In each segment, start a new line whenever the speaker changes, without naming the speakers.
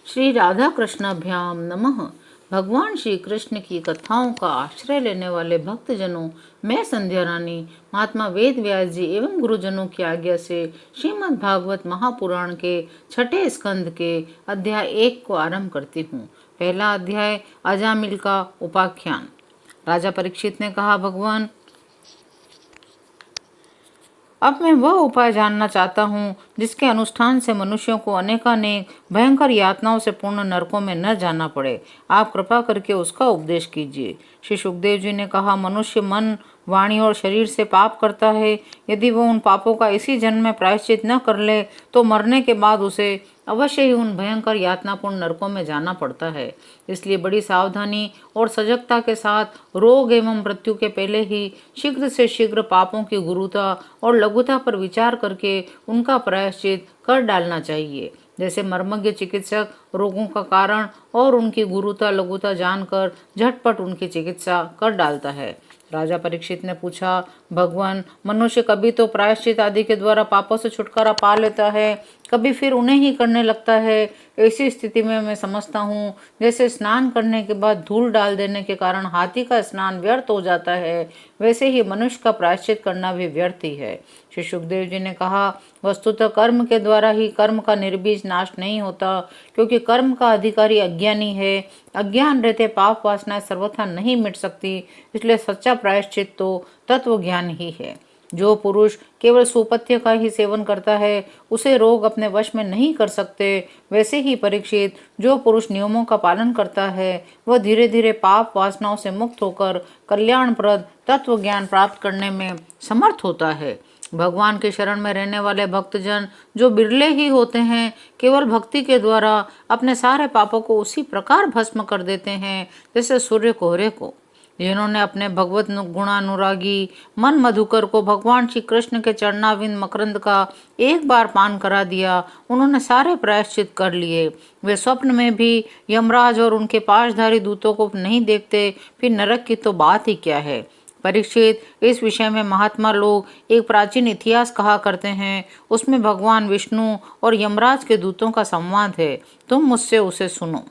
श्री राधा कृष्णाभ्याम नमः। भगवान श्री कृष्ण की कथाओं का आश्रय लेने वाले भक्तजनों, मैं संध्या रानी महात्मा वेद व्यास जी एवं गुरुजनों की आज्ञा से श्रीमद् भागवत महापुराण के छठे स्कंद के अध्याय 1 को आरंभ करती हूँ। पहला अध्याय अजामिल का उपाख्यान। राजा परीक्षित ने कहा, भगवान, अब मैं वह उपाय जानना चाहता हूँ जिसके अनुष्ठान से मनुष्यों को अनेकानेक भयंकर यातनाओं से पूर्ण नरकों में न जाना पड़े। आप कृपा करके उसका उपदेश कीजिए। श्री सुखदेव जी ने कहा, मनुष्य मन, वाणी और शरीर से पाप करता है। यदि वह उन पापों का इसी जन्म में प्रायश्चित न कर ले तो मरने के बाद उसे अवश्य ही उन भयंकर यातनापूर्ण नरकों में जाना पड़ता है। इसलिए बड़ी सावधानी और सजगता के साथ रोग एवं मृत्यु के पहले ही शीघ्र से शीघ्र पापों की गुरुता और लघुता पर विचार करके उनका प्रायश्चित कर डालना चाहिए। जैसे मर्मज्ञ चिकित्सक रोगों का कारण और उनकी गुरुता लघुता जानकर झटपट उनकी चिकित्सा कर डालता है। राजा परीक्षित ने पूछा, भगवान, मनुष्य कभी तो प्रायश्चित आदि के द्वारा पापों से छुटकारा पा लेता है, कभी फिर उन्हें ही करने लगता है। ऐसी स्थिति में मैं समझता हूँ जैसे स्नान करने के बाद धूल डाल देने के कारण हाथी का स्नान व्यर्थ हो जाता है, वैसे ही मनुष्य का प्रायश्चित करना भी व्यर्थ ही है। श्री सुखदेव जी ने कहा, वस्तुतः कर्म के द्वारा ही कर्म का निर्बीज नाश नहीं होता, क्योंकि कर्म का अधिकारी अज्ञानी है। अज्ञान रहते पाप वासनाएं सर्वथा नहीं मिट सकती, इसलिए सच्चा प्रायश्चित तो तत्व ज्ञान ही है। जो पुरुष केवल सुपथ्य का ही सेवन करता है उसे रोग अपने वश में नहीं कर सकते। वैसे ही परीक्षित, जो पुरुष नियमों का पालन करता है वह धीरे धीरे पाप वासनाओं से मुक्त होकर कल्याणप्रद तत्व ज्ञान प्राप्त करने में समर्थ होता है। भगवान के शरण में रहने वाले भक्तजन जो बिरले ही होते हैं, केवल भक्ति के द्वारा अपने सारे पापों को उसी प्रकार भस्म कर देते हैं जैसे सूर्य कोहरे को। जिन्होंने अपने भगवत गुणानुरागी मन मधुकर को भगवान श्री कृष्ण के चरणाविंद मकरंद का एक बार पान करा दिया, उन्होंने सारे प्रायश्चित कर लिए। वे स्वप्न में भी यमराज और उनके पाशधारी दूतों को नहीं देखते, फिर नरक की तो बात ही क्या है। परीक्षित, इस विषय में महात्मा लोग एक प्राचीन इतिहास कहा करते हैं। उसमें भगवान विष्णु और यमराज के दूतों का संवाद है। तुम मुझसे उसे सुनो।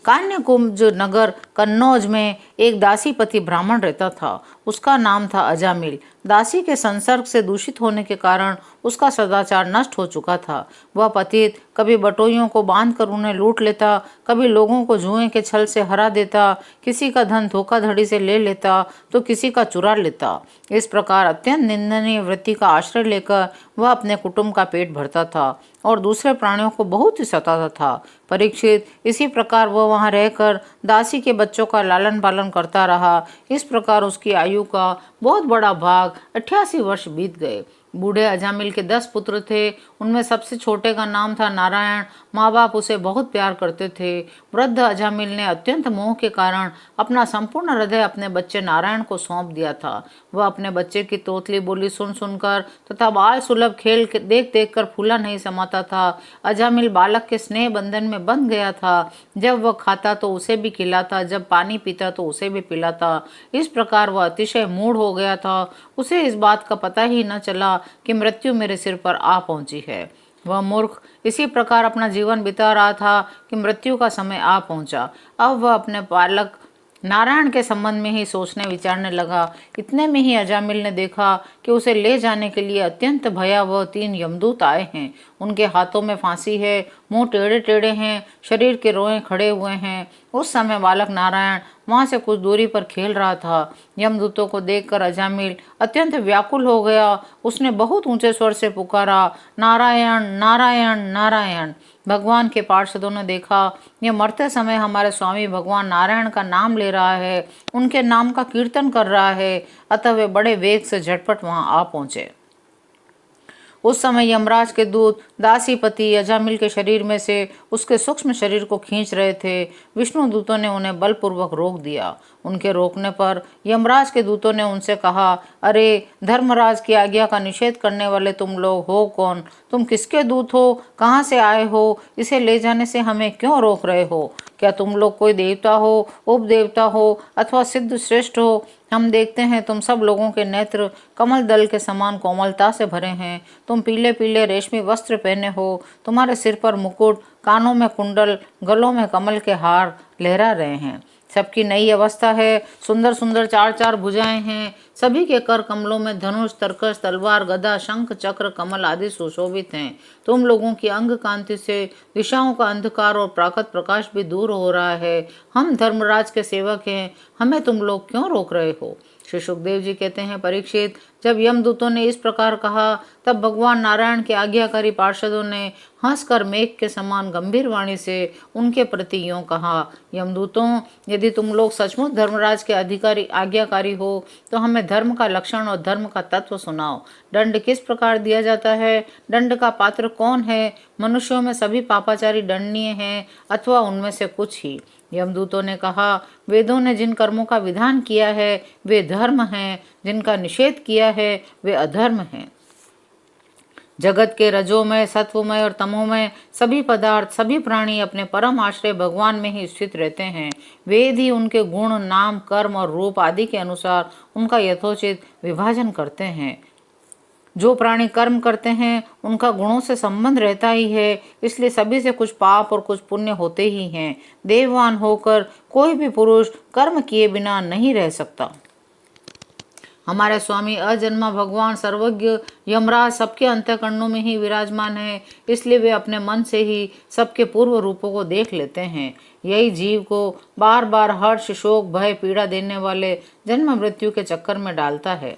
कान्यकुब्ज नगर कन्नौज में एक दासीपति ब्राह्मण रहता था। उसका नाम था अजामिल। दासी के संसर्ग से दूषित होने के कारण उसका सदाचार नष्ट हो चुका था। वह पतित कभी बटोइयों को बांधकर उन्हें लूट लेता, कभी लोगों को जुए के छल से हरा देता, किसी का धन धोखाधड़ी से ले लेता तो किसी का चुरा लेता। इस प्रकार अत्यंत निंदनीय वृत्ति का आश्रय लेकर वह अपने कुटुंब का पेट भरता था और दूसरे प्राणियों को बहुत ही सताता था। परीक्षित, इसी प्रकार वह वहां रहकर दासी के बच्चों का लालन पालन करता रहा। इस प्रकार उसकी आयु का बहुत बड़ा भाग 88 वर्ष बीत गए। बूढ़े अजामिल के 10 पुत्र थे। उनमें सबसे छोटे का नाम था नारायण। माँ बाप उसे बहुत प्यार करते थे। वृद्ध अजामिल ने अत्यंत मोह के कारण अपना संपूर्ण हृदय अपने बच्चे नारायण को सौंप दिया था। वह अपने बच्चे की तोतली बोली सुन सुनकर तथा बाल सुलभ खेल देख देख कर फूला नहीं समाता था। अजामिल बालक के स्नेह बंधन में बंध गया था। जब वह खाता तो उसे भी खिलाता, जब पानी पीता तो उसे भी पिलाता। इस प्रकार वह अतिशय मूढ़ हो गया था। उसे इस बात का पता ही न चला कि मृत्यु मेरे सिर पर आ पहुंची है। वह मूर्ख इसी प्रकार अपना जीवन बिता रहा था कि मृत्यु का समय आ पहुंचा। अब वह अपने बालक नारायण के संबंध में ही सोचने विचारने लगा। इतने में ही अजामिल ने देखा कि उसे ले जाने के लिए अत्यंत भयावह 3 यमदूत आए हैं। उनके हाथों में फांसी है, मुंह टेढ़े टेढ़े हैं, शरीर के रोए खड़े हुए हैं। उस समय बालक नारायण वहां से कुछ दूरी पर खेल रहा था। यमदूतों को देखकर अजामिल अत्यंत व्याकुल हो गया। उसने बहुत ऊंचे स्वर से पुकारा, नारायण नारायण नारायण। भगवान के पार्षदों ने देखा यह मरते समय हमारे स्वामी भगवान नारायण का नाम ले रहा है, उनके नाम का कीर्तन कर रहा है। अतः वे बड़े वेग से झटपट वहां आ पहुंचे। उस समय यमराज के दूत दासीपति अजामिल के शरीर में से उसके सूक्ष्म शरीर को खींच रहे थे। विष्णु दूतों ने उन्हें बलपूर्वक रोक दिया। उनके रोकने पर यमराज के दूतों ने उनसे कहा, अरे धर्मराज की आज्ञा का निषेध करने वाले तुम लोग हो कौन? तुम किसके दूत हो? कहाँ से आए हो? इसे ले जाने से हमें क्यों रोक रहे हो? क्या तुम लोग कोई देवता हो, उपदेवता हो अथवा सिद्ध श्रेष्ठ हो? हम देखते हैं तुम सब लोगों के नेत्र कमल दल के समान कोमलता से भरे हैं। तुम पीले पीले रेशमी वस्त्र पहने हो, तुम्हारे सिर पर मुकुट, कानों में कुंडल, गलों में कमल के हार लहरा रहे हैं। सबकी नई अवस्था है, सुंदर सुंदर चार चार भुजाएं हैं। सभी के कर कमलों में धनुष, तरकश, तलवार, गदा, शंख, चक्र, कमल आदि सुशोभित हैं। तुम लोगों की अंग कांति से दिशाओं का अंधकार और प्राकट प्रकाश भी दूर हो रहा है। हम धर्मराज के सेवक हैं, हमें तुम लोग क्यों रोक रहे हो? श्री सुखदेव जी कहते हैं, परीक्षित, जब यमदूतों ने इस प्रकार कहा तब भगवान नारायण के आज्ञाकारी पार्षदों ने हंसकर मेघ के समान गंभीर वाणी से उनके प्रति यूं कहा, यमदूतों, यदि तुम लोग सचमुच धर्मराज के अधिकारी आज्ञाकारी हो तो हमें धर्म का लक्षण और धर्म का तत्व सुनाओ। दंड किस प्रकार दिया जाता है? दंड का पात्र कौन है? मनुष्यों में सभी पापाचारी दंडनीय हैं अथवा उनमें से कुछ ही? यमदूतों ने कहा, वेदों ने जिन कर्मों का विधान किया है वे धर्म हैं, जिनका निषेध किया है वे अधर्म हैं। जगत के रजोमय, सत्वमय और तमोमय सभी पदार्थ, सभी प्राणी अपने परम आश्रय भगवान में ही स्थित रहते हैं। वेद ही उनके गुण, नाम, कर्म और रूप आदि के अनुसार उनका यथोचित विभाजन करते हैं। जो प्राणी कर्म करते हैं उनका गुणों से संबंध रहता ही है, इसलिए सभी से कुछ पाप और कुछ पुण्य होते ही हैं। देववान होकर कोई भी पुरुष कर्म किए बिना नहीं रह सकता। हमारे स्वामी अजन्मा भगवान सर्वज्ञ यमराज सबके अंतःकरणों में ही विराजमान है, इसलिए वे अपने मन से ही सबके पूर्व रूपों को देख लेते हैं। यही जीव को बार बार हर्ष, शोक, भय, पीड़ा देने वाले जन्म मृत्यु के चक्कर में डालता है।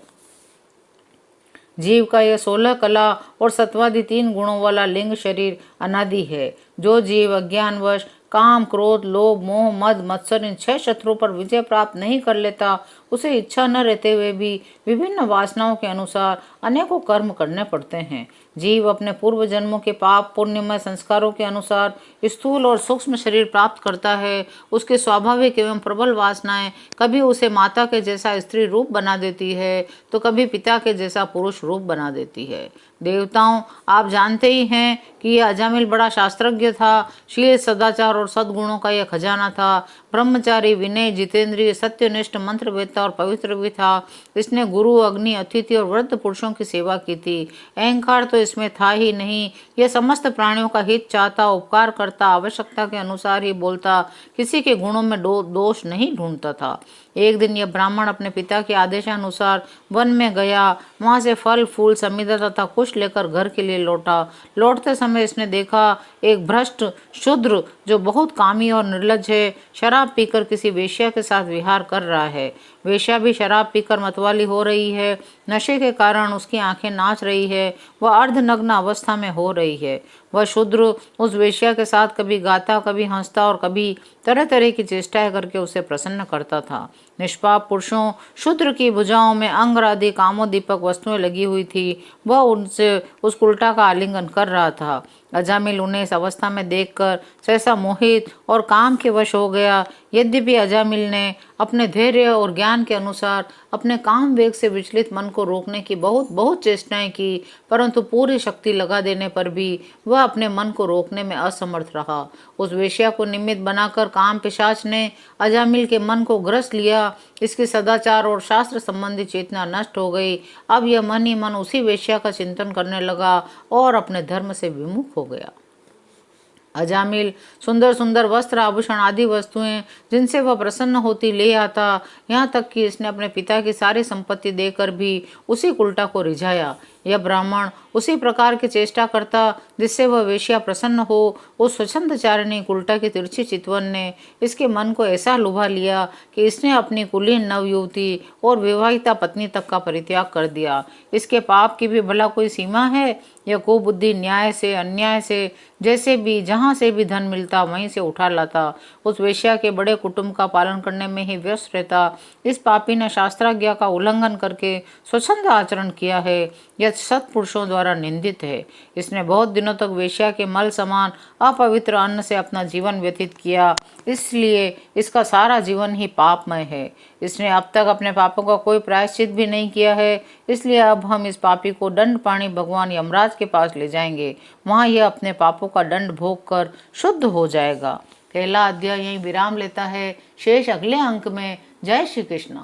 जीव का यह 16 कला और सत्वादि 3 गुणों वाला लिंग शरीर अनादि है। जो जीव अज्ञानवश काम, क्रोध, लोभ, मोह, मद, मत्सर इन 6 शत्रुओं पर विजय प्राप्त नहीं कर लेता, उसे इच्छा न रहते हुए भी विभिन्न वासनाओं के अनुसार अनेकों कर्म करने पड़ते हैं। जीव अपने पूर्व जन्मों के पाप पुण्यमय संस्कारों के अनुसार स्थूल और सूक्ष्म शरीर प्राप्त करता है। उसके स्वाभाविक एवं प्रबल वासनाएं कभी उसे माता के जैसा स्त्री रूप बना देती है तो कभी पिता के जैसा पुरुष रूप बना देती है। देवताओं, आप जानते ही हैं कि यह अजामिल बड़ा शास्त्रज्ञ था। शील, सदाचार और सद्गुणों का यह खजाना था। ब्रह्मचारी, विनय, जितेंद्रिय, सत्यनिष्ठ, मंत्रवेत्ता और पवित्र भी था। इसने गुरु, अग्नि, अतिथि और वृद्ध पुरुषों की सेवा की थी। अहंकार तो इसमें था ही नहीं। यह समस्त प्राणियों का हित चाहता, उपकार करता, आवश्यकता के अनुसार ही बोलता, किसी के गुणों में दोष नहीं ढूंढता था। एक दिन यह ब्राह्मण अपने पिता के आदेशानुसार वन में गया। वहां से फल, फूल, समिधा तथा कुश लेकर घर के लिए लौटा। लौटते समय इसने देखा एक भ्रष्ट शूद्र जो बहुत कामी और निर्लज्ज है, शराब पीकर किसी वेश्या के साथ विहार कर रहा है। वेश्या भी शराब पीकर मतवाली हो रही है। नशे के कारण उसकी आंखें नाच रही है। वह अर्धनग्न अवस्था में हो रही है। वह शूद्र उस वेश्या के साथ कभी गाता, कभी हंसता और कभी तरह तरह की चेष्टाएं करके उसे प्रसन्न करता था। निष्पाप पुरुषों शूद्र की भुजाओं में अंगरादि कामोदीपक वस्तुएं लगी हुई थी। वह उनसे उस उल्टा का आलिंगन कर रहा था। अजामिल उन्हें इस अवस्था में देखकर सहसा मोहित और काम के वश हो गया। यद्यपि अजामिल ने अपने धैर्य और ज्ञान के अनुसार अपने काम वेग से विचलित मन को रोकने की बहुत चेष्टाएं की, परंतु पूरी शक्ति लगा देने पर भी वह अपने मन को रोकने में असमर्थ रहा। उस वेश्या को निमित्त बनाकर काम पिशाच ने अजामिल के मन को ग्रस लिया। इसकी सदाचार और शास्त्र संबंधी चेतना नष्ट हो गई। अब यह मन ही मन उसी वेश्या का चिंतन करने लगा और अपने धर्म से विमुख हो गया। अजामिल सुंदर सुंदर वस्त्र, आभूषण आदि वस्तुएं जिनसे वह प्रसन्न होती ले आता, यहाँ तक कि इसने अपने पिता की सारी संपत्ति देकर भी उसी उल्टा को रिझाया। यह ब्राह्मण उसी प्रकार की चेष्टा करता जिससे वह वेश्या प्रसन्न हो। उस स्वच्छंदचारिणी उल्टा की तिरछी चितवन ने इसके मन को ऐसा लुभा लिया कि इसने अपनी कुलीन नवयुवती और विवाहिता पत्नी तक का परित्याग कर दिया। इसके पाप की भी भला कोई सीमा है? यह कुबुद्धि न्याय से, अन्याय से, जैसे भी जहाँ से भी धन मिलता वहीं से उठा लाता। उस वेश्या के बड़े कुटुंब का पालन करने में ही व्यस्त रहता। इस पापी ने शास्त्राज्ञा का उल्लंघन करके स्वच्छंद आचरण किया है। यह सत्पुरुषों द्वारा निंदित है। इसने बहुत दिनों तक वेश्या के मल समान अपवित्र अन्न से अपना जीवन व्यतीत किया, इसलिए इसका सारा जीवन ही पापमय है। इसने अब तक अपने पापों का कोई प्रायश्चित भी नहीं किया है, इसलिए अब हम इस पापी को दंड पाणी भगवान यमराज के पास ले जाएंगे। वहाँ यह अपने पापों का दंड भोग कर शुद्ध हो जाएगा। पहला अध्याय यहीं विराम लेता है। शेष अगले अंक में। जय श्री कृष्ण।